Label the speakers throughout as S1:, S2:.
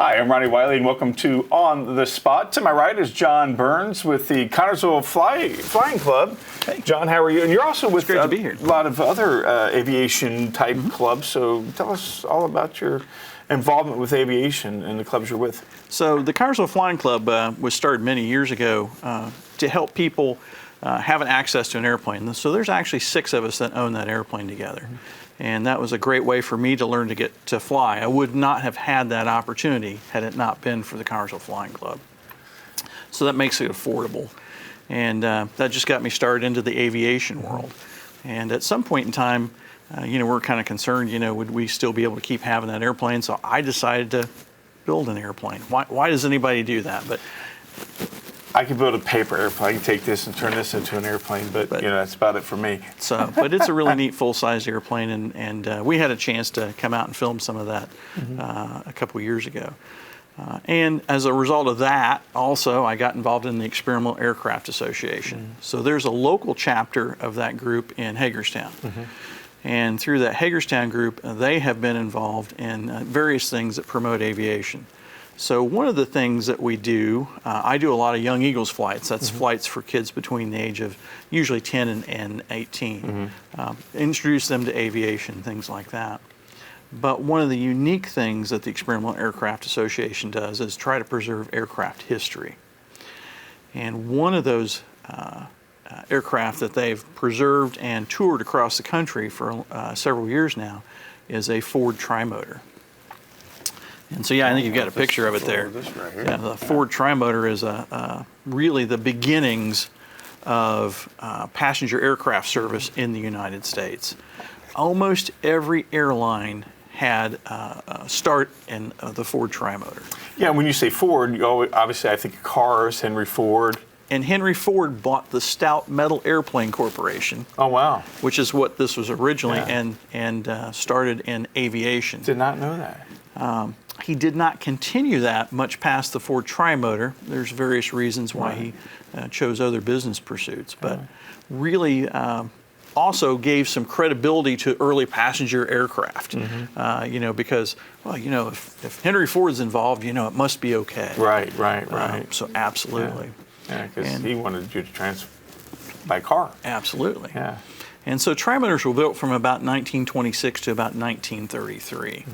S1: Hi, I'm Ronnie Wiley, and welcome to On the Spot. To my right is John Burns with the Connersville Flying Club.
S2: Hey.
S1: John, how are you? And you're also with
S2: great to be here.
S1: A lot of other aviation-type clubs, so tell us all about your involvement with aviation and the clubs you're with.
S2: So the Connersville Flying Club was started many years ago to help people have an access to an airplane. So there's actually 6 of us that own that airplane together. And that was a great way for me to learn to get to fly. I would not have had that opportunity had it not been for the Connersville Flying Club. So that makes it affordable. And that just got me started into the aviation world. And at some point in time, we're kind of concerned, would we still be able to keep having that airplane? So I decided to build an airplane. Why does anybody do that? But
S1: I could build a paper airplane. I can take this and turn this into an airplane, but that's about it for me.
S2: But it's a really neat full-size airplane, and we had a chance to come out and film some of that a couple years ago. And as a result of that, also, I got involved in the Experimental Aircraft Association. So there's a local chapter of that group in Hagerstown. And through that Hagerstown group, they have been involved in various things that promote aviation. So one of the things that we do, I do a lot of Young Eagles flights. That's flights for kids between the age of usually 10 and 18. Introduce them to aviation, things like that. But one of the unique things that the Experimental Aircraft Association does is try to preserve aircraft history. And one of those aircraft that they've preserved and toured across the country for several years now is a Ford Trimotor. And so, I think you've got a picture of it there.
S1: Right here.
S2: Yeah, the Ford Trimotor is really the beginnings of passenger aircraft service in the United States. Almost every airline had a start in the Ford Trimotor.
S1: Yeah, when you say Ford, you always, obviously I think of cars, Henry Ford.
S2: And Henry Ford bought the Stout Metal Airplane Corporation.
S1: Oh, wow.
S2: Which is what this was originally, and started in aviation.
S1: Did not know that.
S2: He did not continue that much past the Ford Trimotor. There's various reasons why he chose other business pursuits, but really also gave some credibility to early passenger aircraft. Because if Henry Ford's involved, it must be okay.
S1: Right.
S2: So absolutely.
S1: Yeah, because he wanted you to by car.
S2: Absolutely.
S1: Yeah.
S2: And so Trimotors were built from about 1926 to about 1933.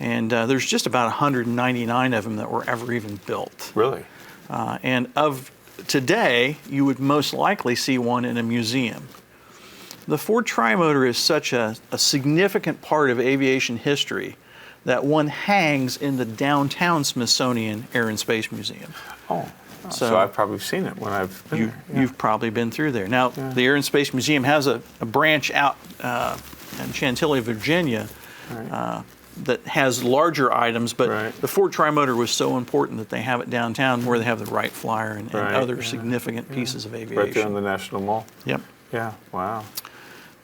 S2: And there's just about 199 of them that were ever even built.
S1: Really?
S2: And of today, you would most likely see one in a museum. The Ford Trimotor is such a significant part of aviation history that one hangs in the downtown Smithsonian Air and Space Museum.
S1: So I've probably seen it when I've been there.
S2: You've probably been through there. Now, the Air and Space Museum has a branch out in Chantilly, Virginia, that has larger items, but the Ford Trimotor was so important that they have it downtown where they have the Wright Flyer and other significant pieces of aviation.
S1: Right there in the National Mall.
S2: Yep.
S1: Yeah, wow.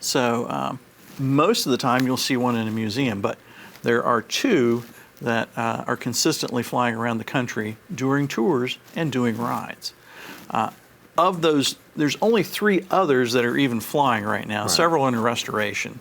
S2: So most of the time you'll see one in a museum, but there are 2 that are consistently flying around the country during tours and doing rides. Of those, there's only 3 others that are even flying right now, several under restoration.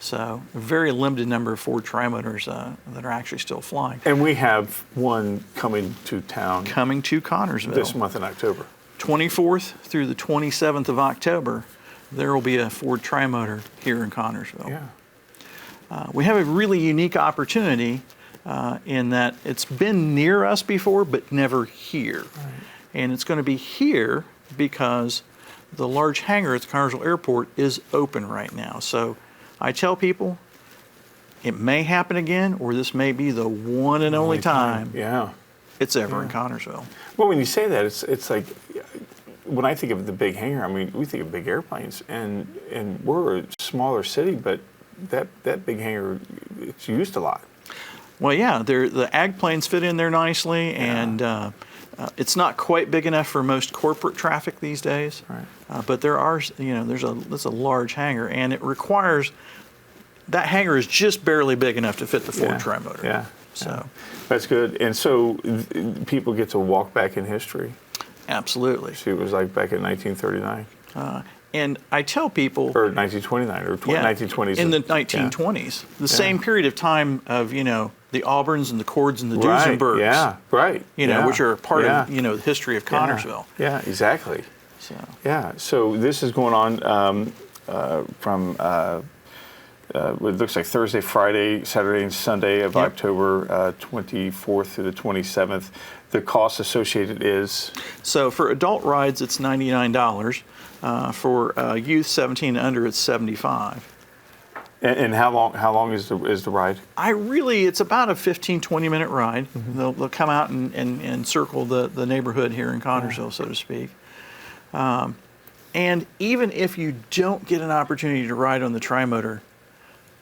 S2: So a very limited number of Ford Trimotors that are actually still flying.
S1: And we have one coming to town.
S2: Coming to Connersville.
S1: This month in October.
S2: 24th through the 27th of October, there will be a Ford Trimotor here in Connersville.
S1: Yeah.
S2: We have a really unique opportunity in that it's been near us before, but never here. And it's going to be here because the large hangar at the Connersville Airport is open right now. So I tell people it may happen again, or this may be the one and only time it's ever in Connersville.
S1: Well, when you say that, it's like, when I think of the big hangar, I mean, we think of big airplanes, and we're a smaller city, but that big hangar, it's used a lot.
S2: Well, yeah, the ag planes fit in there nicely, and it's not quite big enough for most corporate traffic these days. But there are, there's a large hangar, and it requires, that hangar is just barely big enough to fit the Ford Trimotor. So
S1: that's good. And so people get to walk back in history.
S2: Absolutely.
S1: See what it was like back in 1939.
S2: And I tell people,
S1: Or 1929 or 1920s.
S2: in the 1920s, the same period of time of the Auburns and the Cords and the Duesenbergs,
S1: Yeah, right.
S2: which are part of the history of Connersville.
S1: Yeah, exactly.
S2: So
S1: Yeah, so this is going on from it looks like Thursday, Friday, Saturday, and Sunday of October 24th through the 27th. The cost associated is?
S2: So for adult rides, it's $99. For youth 17 and under, it's $75.
S1: And how long is the ride?
S2: It's about a 15, 20-minute ride. Mm-hmm. They'll come out and circle the neighborhood here in Connersville, so to speak. And even if you don't get an opportunity to ride on the Tri-Motor,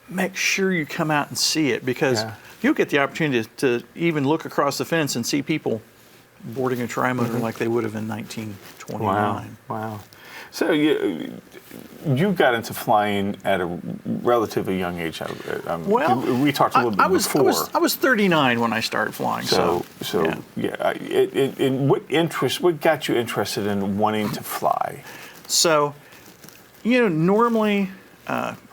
S2: make sure you come out and see it, because you'll get the opportunity to even look across the fence and see people boarding a Tri-Motor like they would have in 1929.
S1: Wow. So you got into flying at a relatively young age. We talked a little bit before.
S2: I was 39 when I started flying.
S1: And what got you interested in wanting to fly?
S2: So, normally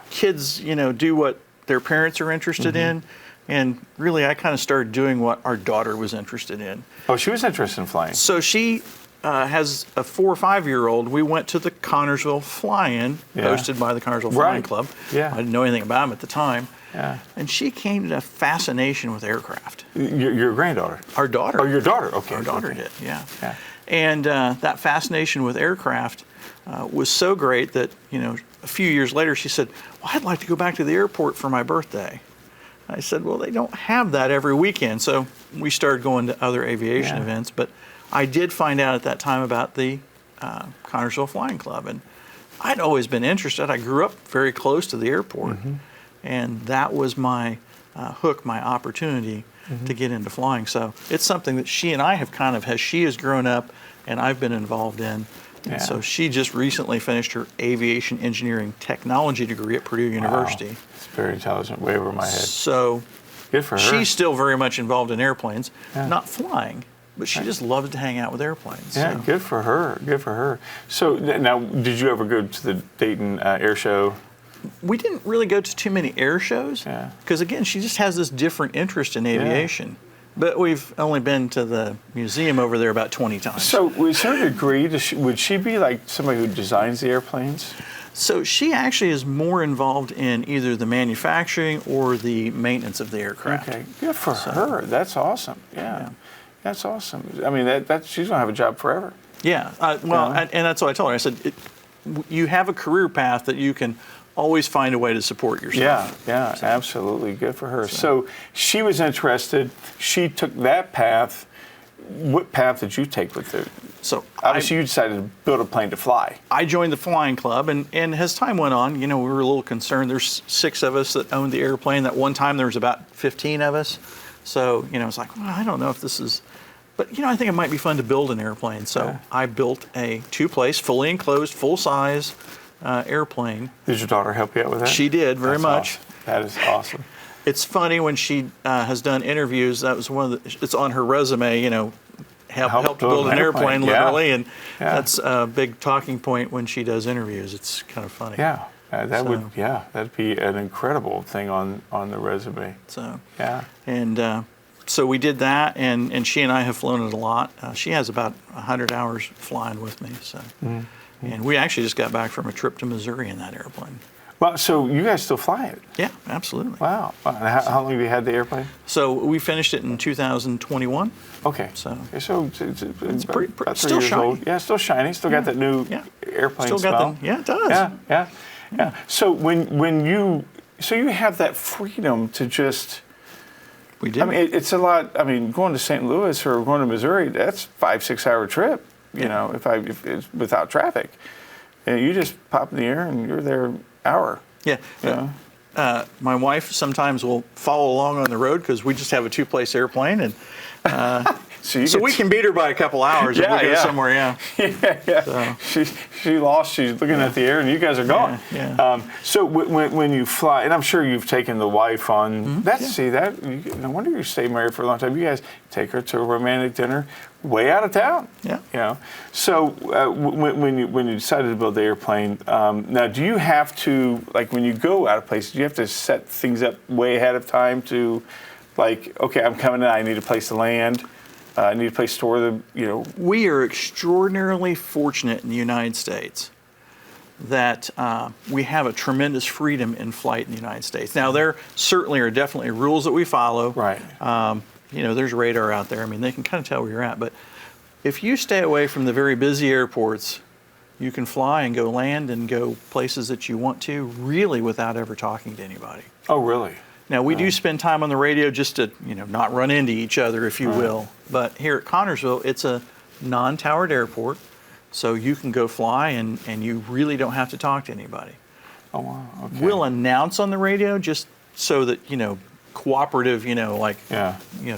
S2: kids, do what their parents are interested in. And really, I kind of started doing what our daughter was interested in.
S1: Oh, she was interested in flying.
S2: So she has a 4 or 5-year-old. We went to the Connersville Fly-In, hosted by the Connersville Flying Club.
S1: Yeah.
S2: I didn't know anything about them at the time.
S1: Yeah.
S2: And she came to a fascination with aircraft.
S1: Your granddaughter?
S2: Our daughter.
S1: Oh, your daughter. Okay.
S2: Our daughter did, yeah. And that fascination with aircraft was so great that, a few years later she said, well, I'd like to go back to the airport for my birthday. I said, well, they don't have that every weekend. So we started going to other aviation events. But I did find out at that time about the Connersville Flying Club. And I'd always been interested. I grew up very close to the airport. And that was my hook, my opportunity to get into flying. So it's something that she and I have as she has grown up and I've been involved in. And so she just recently finished her aviation engineering technology degree at Purdue University.
S1: It's very intelligent, way over my head.
S2: So
S1: good for her.
S2: She's still very much involved in airplanes, not flying, but she just loves to hang out with airplanes.
S1: Yeah,
S2: so.
S1: Good for her. Good for her. So now, did you ever go to the Dayton Air Show?
S2: We didn't really go to too many air shows because, again, she just has this different interest in aviation. But we've only been to the museum over there about 20 times.
S1: So, to a certain degree, would she be like somebody who designs the airplanes?
S2: So she actually is more involved in either the manufacturing or the maintenance of the aircraft.
S1: Okay, good for her. That's awesome. Yeah. That's awesome. I mean, she's going to have a job forever.
S2: Yeah. And that's what I told her. I said, you have a career path that you can always find a way to support yourself.
S1: Yeah, absolutely. Good for her. So she was interested. She took that path. What path did you take with it?
S2: So
S1: obviously you decided to build a plane to fly.
S2: I joined the flying club, and as time went on, we were a little concerned. There's 6 of us that owned the airplane. That one time there was about 15 of us. So, it's like, well, I don't know if this is, but, I think it might be fun to build an airplane. So I built a 2-place, fully enclosed, full-size airplane. Did
S1: your daughter help you out with that?
S2: She did, very much.
S1: Awesome. That is awesome.
S2: It's funny when she has done interviews. That was one of it's on her resume. Helped build an airplane literally, and that's a big talking point when she does interviews. It's kind of funny.
S1: Yeah, that'd be an incredible thing on the resume.
S2: So and so we did that, and she and I have flown it a lot. She has about 100 hours flying with me. So. And we actually just got back from a trip to Missouri in that airplane.
S1: Well, so you guys still fly it?
S2: Yeah, absolutely.
S1: Wow. And how long have you had the airplane?
S2: So we finished it in 2021.
S1: Okay.
S2: So
S1: it's
S2: pretty
S1: about 3
S2: still
S1: years
S2: shiny.
S1: old. Yeah, still shiny. Still got that new airplane smell.
S2: It does.
S1: Yeah. So when you have that freedom to just.
S2: We did.
S1: I mean, it's a lot. I mean, going to St. Louis or going to Missouri, that's 5-6 hour trip. If it's without traffic, and you just pop in the air and you're there an hour.
S2: Yeah. My wife sometimes will follow along on the road because we just have a 2-place airplane, and So we can beat her by a couple hours if we go somewhere. Yeah.
S1: Yeah. So. She lost. She's looking at the air, and you guys are gone.
S2: Yeah.
S1: So when you fly, and I'm sure you've taken the wife on. See that? No wonder you stay married for a long time. You guys take her to a romantic dinner way out of town.
S2: Yeah.
S1: You know. So when you decided to build the airplane, now do you have to, like, when you go out of places, do you have to set things up way ahead of time to, like, okay, I'm coming in, I need a place to land. I need a place to store the,
S2: We are extraordinarily fortunate in the United States that we have a tremendous freedom in flight in the United States. Now, there certainly are definitely rules that we follow.
S1: Right.
S2: There's radar out there. I mean, they can kind of tell where you're at. But if you stay away from the very busy airports, you can fly and go land and go places that you want to, really without ever talking to anybody.
S1: Oh, really?
S2: Now, we do spend time on the radio just to, not run into each other, if you will. But here at Connersville, it's a non-towered airport, so you can go fly and you really don't have to talk to anybody.
S1: Oh, wow. Okay.
S2: We'll announce on the radio just so that, cooperative,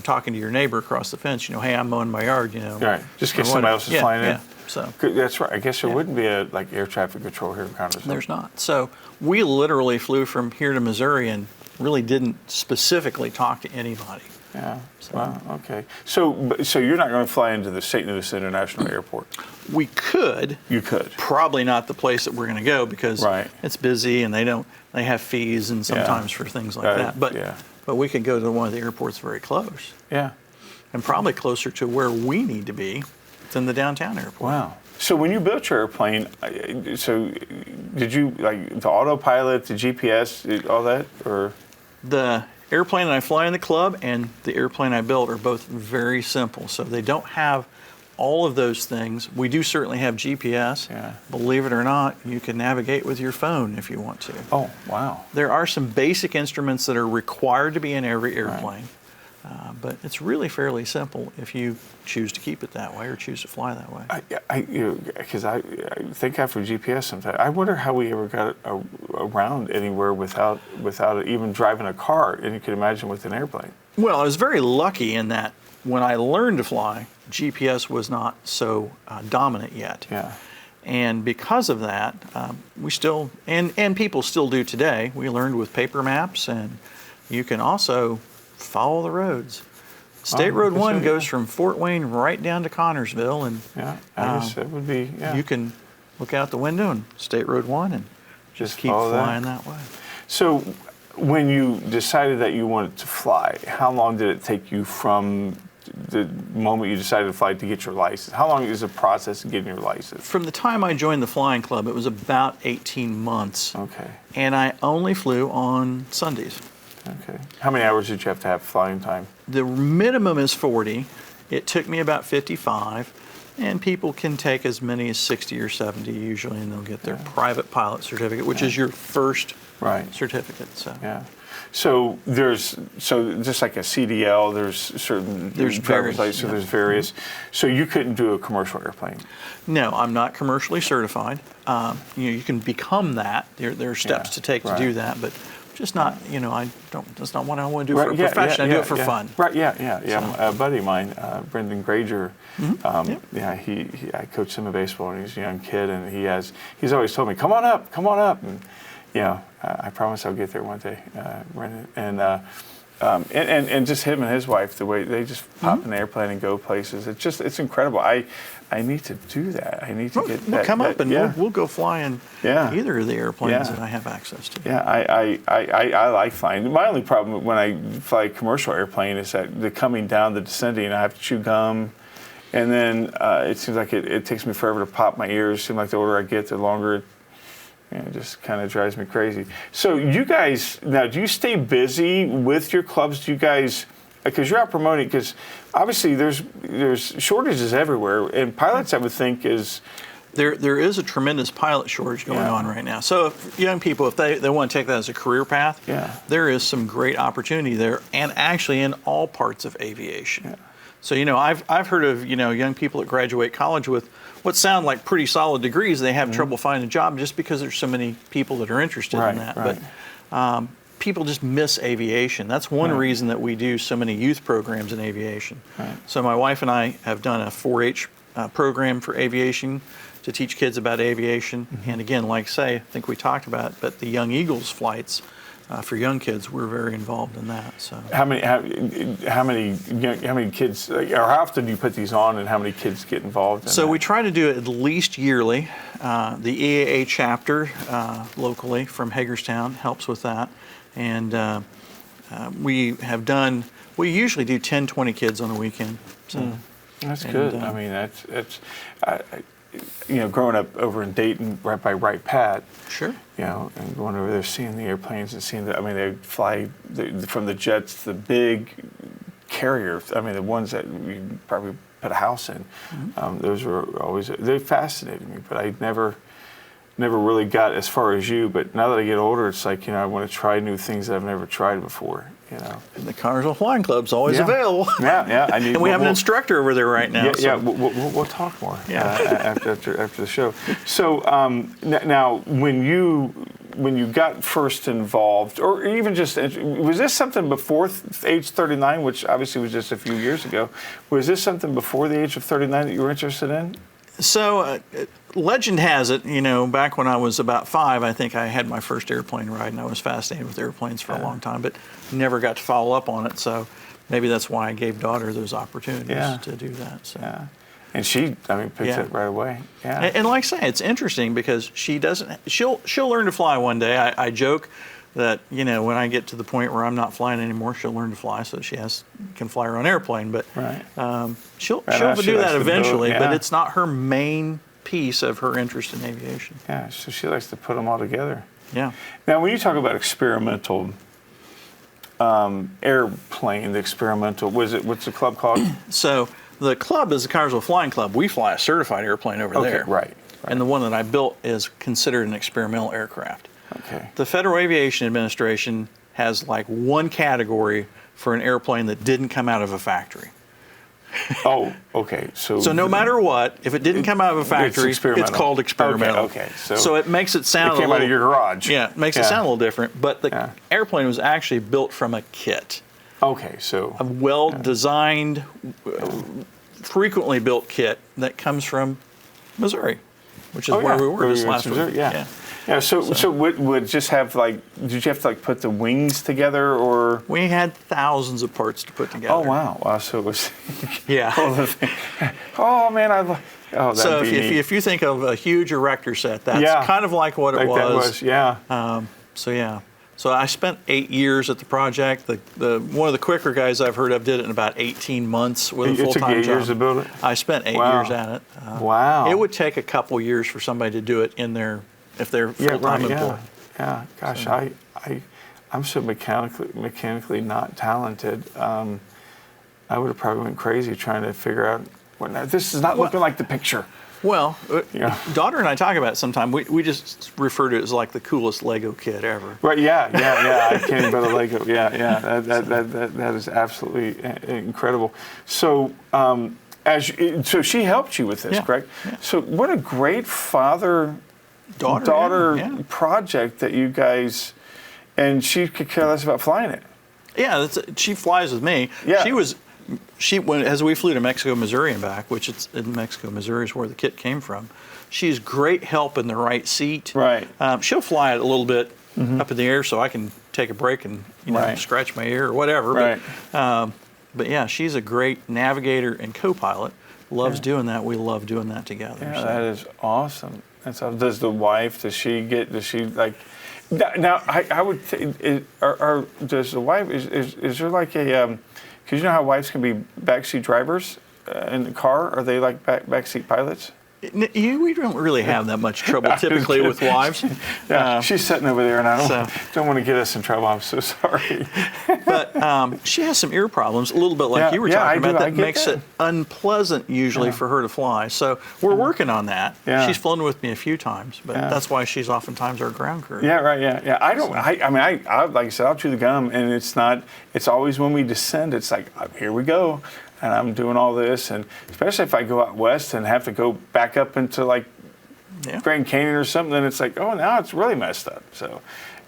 S2: talking to your neighbor across the fence, hey, I'm mowing my yard,
S1: Right. Just in case somebody else is flying in.
S2: Yeah. So
S1: that's right. I guess there wouldn't be a air traffic control here in Connersville.
S2: There's not. So we literally flew from here to Missouri and really didn't specifically talk to anybody.
S1: Yeah. So. Wow. Okay. So you're not going to fly into the St. Louis International Airport?
S2: We could.
S1: You could.
S2: Probably not the place that we're going to go because it's busy and they have fees and sometimes for things like that. But we could go to one of the airports very close.
S1: Yeah.
S2: And probably closer to where we need to be than the downtown airport.
S1: Wow. So when you built your airplane, so did you, like, the autopilot, the GPS, all that, or?
S2: The airplane that I fly in the club and the airplane I built are both very simple. So they don't have all of those things. We do certainly have GPS.
S1: Yeah.
S2: Believe it or not, you can navigate with your phone if you want to.
S1: Oh, wow.
S2: There are some basic instruments that are required to be in every airplane.
S1: Right.
S2: But it's really fairly simple if you choose to keep it that way or choose to fly that way.
S1: Because I thank God for GPS sometimes. I wonder how we ever got around anywhere without even driving a car, and you can imagine with an airplane.
S2: Well, I was very lucky in that when I learned to fly, GPS was not so dominant yet.
S1: Yeah.
S2: And because of that, we still, and people still do today, we learned with paper maps, and you can also follow the roads. State Road 1 goes from Fort Wayne right down to Connersville, and
S1: I guess that would be,
S2: you can look out the window and State Road 1 and just keep flying that way.
S1: So when you decided that you wanted to fly, how long did it take you from the moment you decided to fly to get your license? How long is the process of getting your license?
S2: From the time I joined the flying club, it was about 18 months.
S1: Okay.
S2: And I only flew on Sundays.
S1: Okay. How many hours did you have to have flying time?
S2: The minimum is 40. It took me about 55. And people can take as many as 60 or 70 usually, and they'll get their private pilot certificate, which is your first certificate. So.
S1: Yeah. So just like a CDL, there's certain driver's license, so there's various. So you couldn't do a commercial airplane?
S2: No, I'm not commercially certified. You can become that. There are steps to take to do that, but just not, that's not what I want to do for a profession. I do it for fun.
S1: Right, yeah. A buddy of mine, Brendan Granger, I coached him in baseball, and he's a young kid, and he's always told me, come on up. And, I promise I'll get there one day, Brendan. And just him and his wife, the way they just pop in the airplane and go places, it's incredible. I need to do that. I need to get that.
S2: Come up and we'll go fly in either of the airplanes that I have access to.
S1: Yeah, I like flying. My only problem when I fly a commercial airplane is that the coming down, the descending, I have to chew gum. And then it seems like it takes me forever to pop my ears. It seems like the older I get, the longer it just kind of drives me crazy. So you guys, now, do you stay busy with your clubs? Do you guys, because you're out promoting, because obviously there's shortages everywhere, and pilots, I would think, is...
S2: There is a tremendous pilot shortage going on right now. So if young people, if they want to take that as a career path, there is some great opportunity there, and actually in all parts of aviation. Yeah. So, I've heard of, young people that graduate college with what sound like pretty solid degrees. They have trouble finding a job just because there's so many people that are interested in that. Right. But people just miss aviation. That's one
S1: Right.
S2: reason that we do so many youth programs in aviation.
S1: Right.
S2: So my wife and I have done a 4-H program for aviation to teach kids about aviation. And again, like say, I think we talked about it, but the Young Eagles flights for young kids, we're very involved in that. So
S1: How many kids, or how often do you put these on, and how many kids get involved in
S2: So
S1: that?
S2: we try to do it at least yearly. The EAA chapter locally from Hagerstown helps with that. And we usually do 10, 20 kids on a weekend. So,
S1: That's good. I mean, that's growing up over in Dayton, right by Wright Pat,
S2: sure.
S1: and going over there, seeing the airplanes and seeing they fly from the jets, the big carriers. I mean, the ones that you probably put a house in. Those were they fascinated me, but I never really got as far as you. But now that I get older, it's like, I want to try new things that I've never tried before.
S2: And the Connersville Flying Club's always available.
S1: Yeah.
S2: And we have an instructor over there right now.
S1: Yeah, we'll talk more after the show. So now, when you got first involved, or even just, was this something before age 39, which obviously was just a few years ago? Was this something before the age of 39 that you were interested in?
S2: So legend has it, back when I was about 5, I think I had my first airplane ride, and I was fascinated with airplanes for a long time, but never got to follow up on it. So maybe that's why I gave daughter those opportunities to do that. So.
S1: Yeah. And she, picked it right away. Yeah.
S2: And like I say, it's interesting because she'll learn to fly one day. I joke that, when I get to the point where I'm not flying anymore, she'll learn to fly so she can fly her own airplane. But she'll do that eventually, but it's not her main piece of her interest in aviation.
S1: Yeah, so she likes to put them all together.
S2: Yeah.
S1: Now, when you talk about experimental airplane, what's the club called?
S2: So the club is the Connersville Flying Club. We fly a certified airplane over there.
S1: Right.
S2: And the one that I built is considered an experimental aircraft.
S1: Okay.
S2: The Federal Aviation Administration has like one category for an airplane that didn't come out of a factory.
S1: Oh, okay. So
S2: no matter what, if it didn't come out of a factory, it's called experimental.
S1: Okay.
S2: So it makes it sound
S1: it came out of your garage.
S2: Yeah, it makes it sound a little different. But the airplane was actually built from a kit.
S1: Okay, so
S2: a well-designed, frequently built kit that comes from Missouri, which is where we were this last week.
S1: Yeah. So would just have did you have to put the wings together, or?
S2: We had thousands of parts to put together.
S1: Oh wow! So it was.
S2: Yeah.
S1: Oh man,
S2: so if you think of a huge erector set, that's kind of like what it was.
S1: That was.
S2: So I spent 8 years at the project. One of the quicker guys I've heard of did it in about 18 months with a full-time job.
S1: It took 8 years to build it?
S2: I spent 8 years at it.
S1: Wow.
S2: It would take a couple years for somebody to do it if they're full-time employed.
S1: Yeah. Gosh, I'm so mechanically not talented. I would have probably went crazy trying to figure out this is not looking like the picture.
S2: Well, daughter and I talk about it sometime. We just refer to it as like the coolest Lego kit ever.
S1: Right? Yeah. I can't even build a Lego. Yeah. That is absolutely incredible. So, so she helped you with this, correct? Yeah. So, what a great father-daughter project that you guys, and she could care less about flying it.
S2: Yeah, she flies with me. Yeah. As we flew to Mexico, Missouri and back, which it's in Mexico, Missouri is where the kit came from. She's great help in the right seat.
S1: Right.
S2: She'll fly it a little bit up in the air so I can take a break and scratch my ear or whatever.
S1: Right.
S2: But yeah, she's a great navigator and co-pilot. Loves doing that. We love doing that together.
S1: Yeah, so. That is awesome. That's awesome. Does now I would does the wife is there like a because you know how wives can be backseat drivers in the car? Are they like backseat pilots?
S2: We don't really have that much trouble typically with wives.
S1: She's sitting over there, and I don't want to get us in trouble. I'm so sorry.
S2: But she has some ear problems, a little bit like you were talking about. That makes it unpleasant usually for her to fly. So we're working on that. Yeah. She's flown with me a few times, but that's why she's oftentimes our ground crew.
S1: Yeah, right. Yeah. I don't. I mean, like I said, I'll chew the gum, and it's not. It's always when we descend. It's like here we go. And I'm doing all this, and especially if I go out west and have to go back up into like Grand Canyon or something, then it's like, oh, now it's really messed up. So,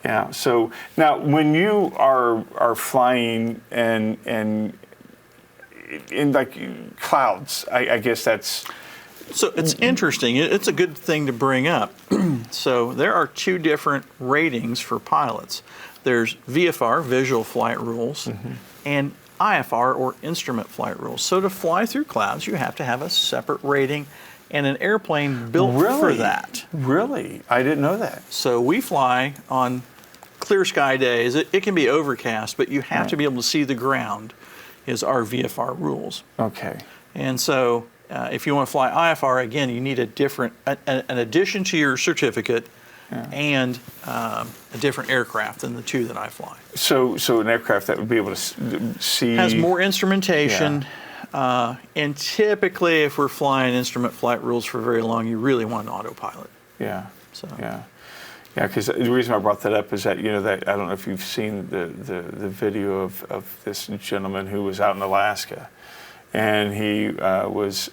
S1: Yeah. So now, when you are flying and in like clouds, I guess that's.
S2: So it's interesting. It's a good thing to bring up. So there are two different ratings for pilots. There's VFR, Visual Flight Rules, and IFR, or Instrument Flight Rules. So to fly through clouds, you have to have a separate rating and an airplane built for that.
S1: Really? I didn't know that.
S2: So we fly on clear sky days. It can be overcast, but you have to be able to see the ground, is our VFR rules.
S1: Okay.
S2: And so if you want to fly IFR, again, you need a different, an addition to your certificate and a different aircraft than the two that I fly.
S1: So an aircraft that would be able to see.
S2: Has more instrumentation. And typically, if we're flying instrument flight rules for very long, you really want an autopilot.
S1: Yeah.
S2: So.
S1: Yeah. Yeah, because the reason I brought that up is that, that I don't know if you've seen the video of this gentleman who was out in Alaska, and he was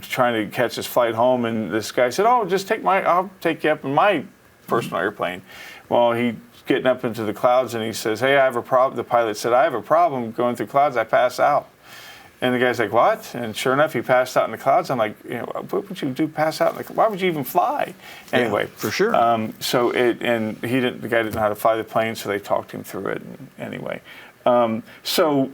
S1: trying to catch his flight home, and this guy said, "Oh, just I'll take you up in my personal airplane." Well, he's getting up into the clouds, and he says, "Hey, I have a problem." The pilot said, "I have a problem going through clouds. I pass out." And the guy's like, "What?" And sure enough, he passed out in the clouds. I'm like, what would you do? Pass out? Why would you even fly? Anyway,
S2: for sure.
S1: So the guy didn't know how to fly the plane, so they talked him through it. Anyway, so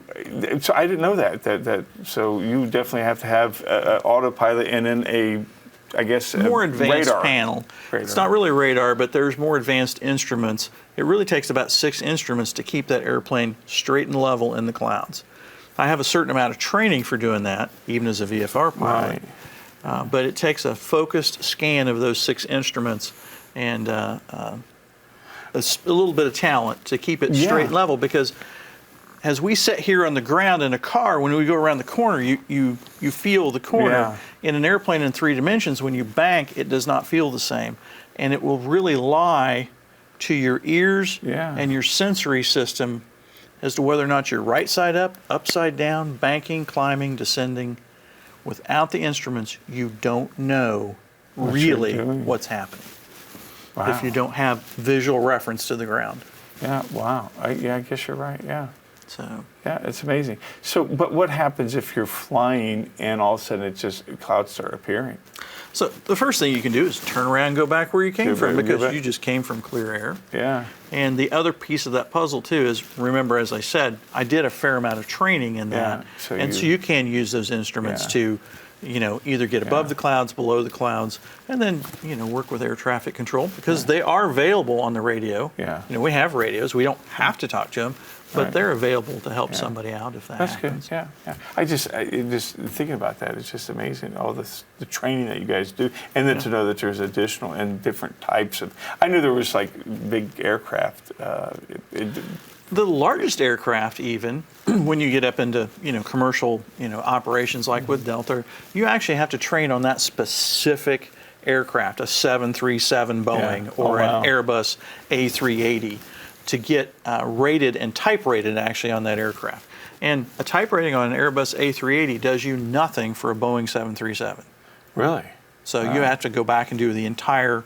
S1: I didn't know that. So you definitely have to have autopilot and then I guess
S2: more advanced
S1: radar
S2: panel.
S1: Radar.
S2: It's not really radar, but there's more advanced instruments. It really takes about 6 instruments to keep that airplane straight and level in the clouds. I have a certain amount of training for doing that, even as a VFR pilot. Right. But it takes a focused scan of those 6 instruments and a little bit of talent to keep it straight and level, because as we sit here on the ground in a car, when we go around the corner, you feel the corner.
S1: Yeah.
S2: In an airplane in 3 dimensions, when you bank, it does not feel the same. And it will really lie to your ears and your sensory system as to whether or not you're right side up, upside down, banking, climbing, descending. Without the instruments, you don't know really what's happening.
S1: Wow.
S2: If you don't have visual reference to the ground.
S1: Yeah, wow. I guess you're right, yeah.
S2: So.
S1: Yeah, it's amazing. So, but what happens if you're flying and all of a sudden clouds start appearing?
S2: So the first thing you can do is turn around and go back where you came from, because you just came from clear air.
S1: Yeah.
S2: And the other piece of that puzzle too is, remember, as I said, I did a fair amount of training in that. So you can use those instruments to, either get above the clouds, below the clouds, and then, work with air traffic control, because they are available on the radio.
S1: Yeah.
S2: We have radios. We don't have to talk to them, but they're available to help somebody out if that happens.
S1: That's good. Yeah. I just thinking about that, it's just amazing, all the training that you guys do, and then to know that there's additional and different types of. I knew there was like big aircraft.
S2: The largest aircraft, even when you get up into commercial operations like with Delta, you actually have to train on that specific aircraft, a 737 Boeing or an Airbus A380, to get rated and type rated actually on that aircraft. And a type rating on an Airbus A380 does you nothing for a Boeing 737.
S1: Really?
S2: So you have to go back and do the entire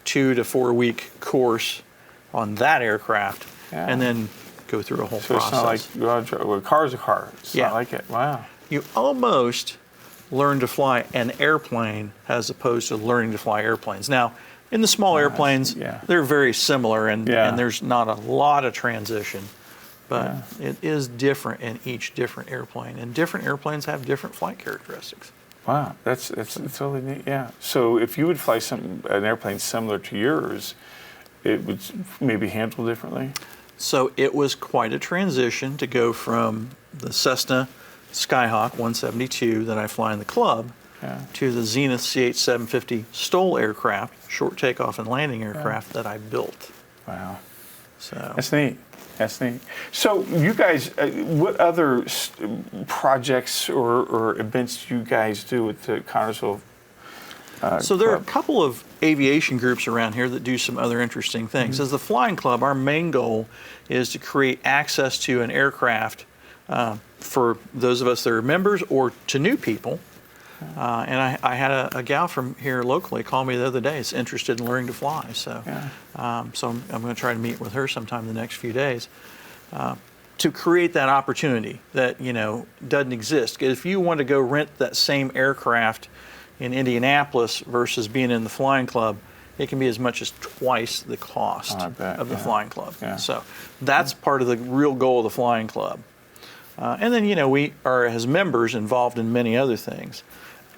S2: 2 to 4 week course on that aircraft, and then go through a whole process.
S1: It's not like a car's a car. It's not like it. Wow.
S2: You almost learn to fly an airplane as opposed to learning to fly airplanes. Now, in the small airplanes, they're very similar, and there's not a lot of transition, but it is different in each different airplane, and different airplanes have different flight characteristics.
S1: Wow, that's really neat. Yeah. So if you would fly an airplane similar to yours, it would maybe handle differently?
S2: So it was quite a transition to go from the Cessna Skyhawk 172 that I fly in the club to the Zenith CH-750 STOL aircraft, short takeoff and landing aircraft that I built.
S1: Wow.
S2: So
S1: that's neat. That's neat. So you guys, what other projects or events do you guys do with the Connersville
S2: So there are a couple of aviation groups around here that do some other interesting things. As the Flying Club, our main goal is to create access to an aircraft for those of us that are members or to new people And I had a gal from here locally call me the other day. Is interested in learning to fly. So, so I'm going to try to meet with her sometime in the next few days to create that opportunity that doesn't exist. If you want to go rent that same aircraft in Indianapolis versus being in the flying club, it can be as much as twice the cost of the flying club.
S1: Yeah.
S2: So that's part of the real goal of the flying club. And then, we are, as members, involved in many other things.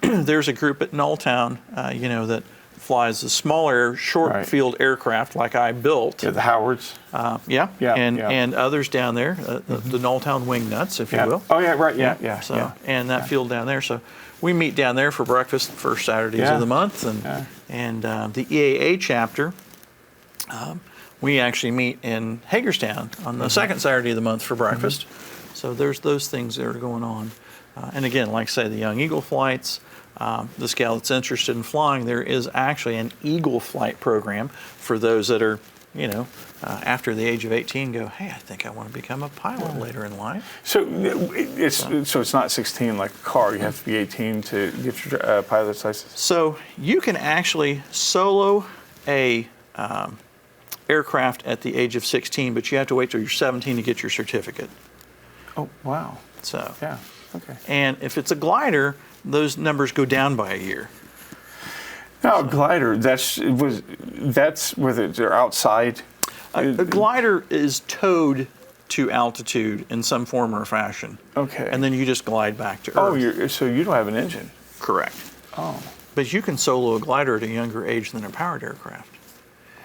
S2: There's a group at Nulltown, that flies the smaller, short field aircraft like I built.
S1: Yeah, the Howards.
S2: And others down there, the Nulltown Wing Nuts, if you will.
S1: Oh, yeah, right, yeah.
S2: So, and that field down there. So we meet down there for breakfast the first Saturdays of the month. And the EAA chapter, we actually meet in Hagerstown on the second Saturday of the month for breakfast. So there's those things that are going on. And again, like I say, the Young Eagle flights, this gal that's interested in flying, there is actually an Eagle flight program for those that are, after the age of 18 go, hey, I think I want to become a pilot later in life.
S1: So it's not 16 like a car. You have to be 18 to get your pilot's license?
S2: So you can actually solo a aircraft at the age of 16, but you have to wait till you're 17 to get your certificate.
S1: Oh, wow.
S2: So,
S1: yeah, okay.
S2: And if it's a glider, those numbers go down by a year.
S1: Now, a glider, that's whether they're outside.
S2: A glider is towed to altitude in some form or fashion.
S1: Okay.
S2: And then you just glide back to Earth.
S1: Oh, so you don't have an engine?
S2: Correct.
S1: Oh.
S2: But you can solo a glider at a younger age than a powered aircraft.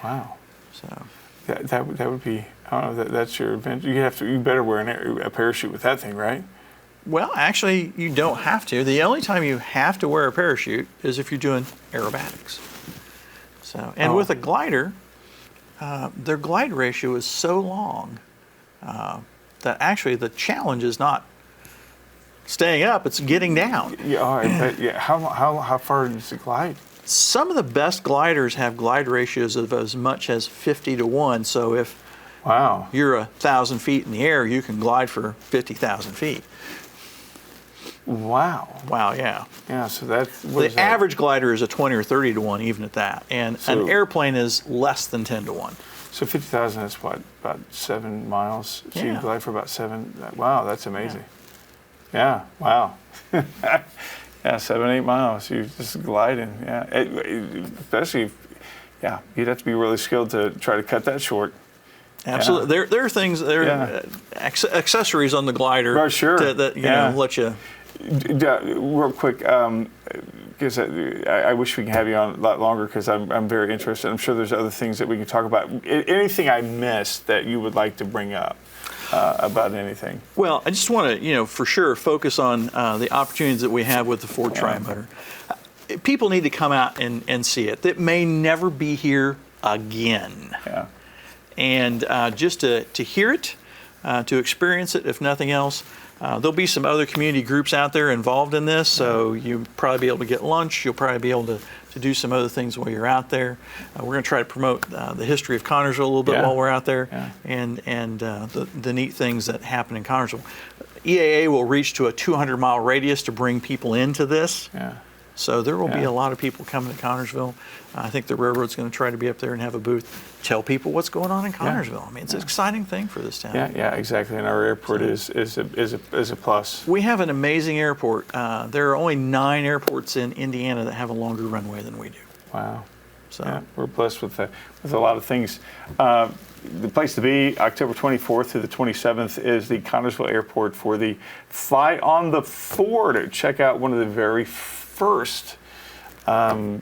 S1: Wow.
S2: So
S1: that would be, I don't know, that's your adventure. You better wear a parachute with that thing, right?
S2: Well, actually, you don't have to. The only time you have to wear a parachute is if you're doing aerobatics. So, and with a glider, their glide ratio is so long that actually the challenge is not staying up; it's getting down.
S1: Yeah. All right. But how far does it glide?
S2: Some of the best gliders have glide ratios of as much as 50 to 1. So if you're 1,000 feet in the air, you can glide for 50,000 feet.
S1: Wow.
S2: Wow, yeah.
S1: Yeah, so that's...
S2: The average glider is a 20 or 30 to 1, even at that. And an airplane is less than 10 to 1.
S1: So 50,000, that's what, about 7 miles? So you glide for about 7? Wow, that's amazing. Yeah, wow. Yeah, 7, 8 miles. You're just gliding. Yeah, especially, you'd have to be really skilled to try to cut that short.
S2: Absolutely. Yeah. There are things, accessories on the glider that let you...
S1: Real quick, because I wish we could have you on a lot longer because I'm very interested. I'm sure there's other things that we can talk about. Anything I missed that you would like to bring up about anything?
S2: Well, I just want to, for sure, focus on the opportunities that we have with the Ford Tri-Motor. People need to come out and see it. It may never be here again.
S1: Yeah.
S2: And just to hear it, to experience it, if nothing else. There'll be some other community groups out there involved in this, so you'll probably be able to get lunch. You'll probably be able to do some other things while you're out there. We're going to try to promote the history of Connersville a little bit while we're out there, and the neat things that happen in Connersville. EAA will reach to a 200-mile radius to bring people into this.
S1: Yeah.
S2: So there will be a lot of people coming to Connersville. I think the railroad's going to try to be up there and have a booth, tell people what's going on in Connersville. I mean, it's an exciting thing for this town.
S1: Yeah, exactly. And our airport is a plus.
S2: We have an amazing airport. There are only 9 airports in Indiana that have a longer runway than we do.
S1: Wow.
S2: So
S1: we're blessed with a lot of things. The place to be, October 24th to the 27th, is the Connersville Airport for the Fly on the Ford. Check out one of the very first, I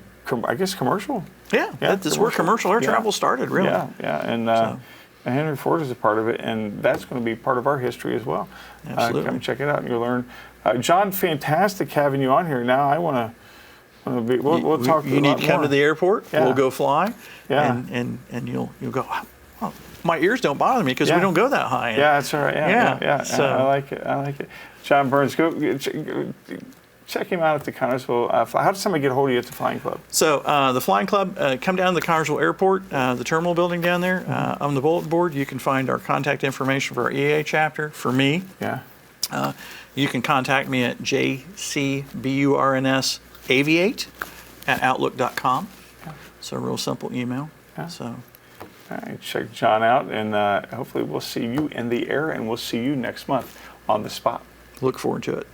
S1: guess, commercial.
S2: Yeah, that's where commercial air travel started, really.
S1: Yeah. And Henry Ford is a part of it, and that's going to be part of our history as well.
S2: Absolutely.
S1: Come check it out, and you'll learn. John, fantastic having you on here. Now I want to be. We'll talk.
S2: You need to come to the airport.
S1: Yeah.
S2: We'll go fly.
S1: Yeah.
S2: And you'll go. Oh, my ears don't bother me because we don't go that high.
S1: Yeah, that's all right. Yeah.
S2: So
S1: I like it. John Burns, go check him out at the Connersville. How does somebody get a hold of you at the Flying Club?
S2: So the Flying Club, come down to the Connersville Airport, the terminal building down there. On the bulletin board, you can find our contact information for our EA chapter, for me.
S1: Yeah.
S2: You can contact me at jcburnsaviate@outlook.com. It's a real simple email.
S1: Yeah.
S2: So,
S1: All right, check John out, and hopefully we'll see you in the air, and we'll see you next month on the spot.
S2: look forward to it.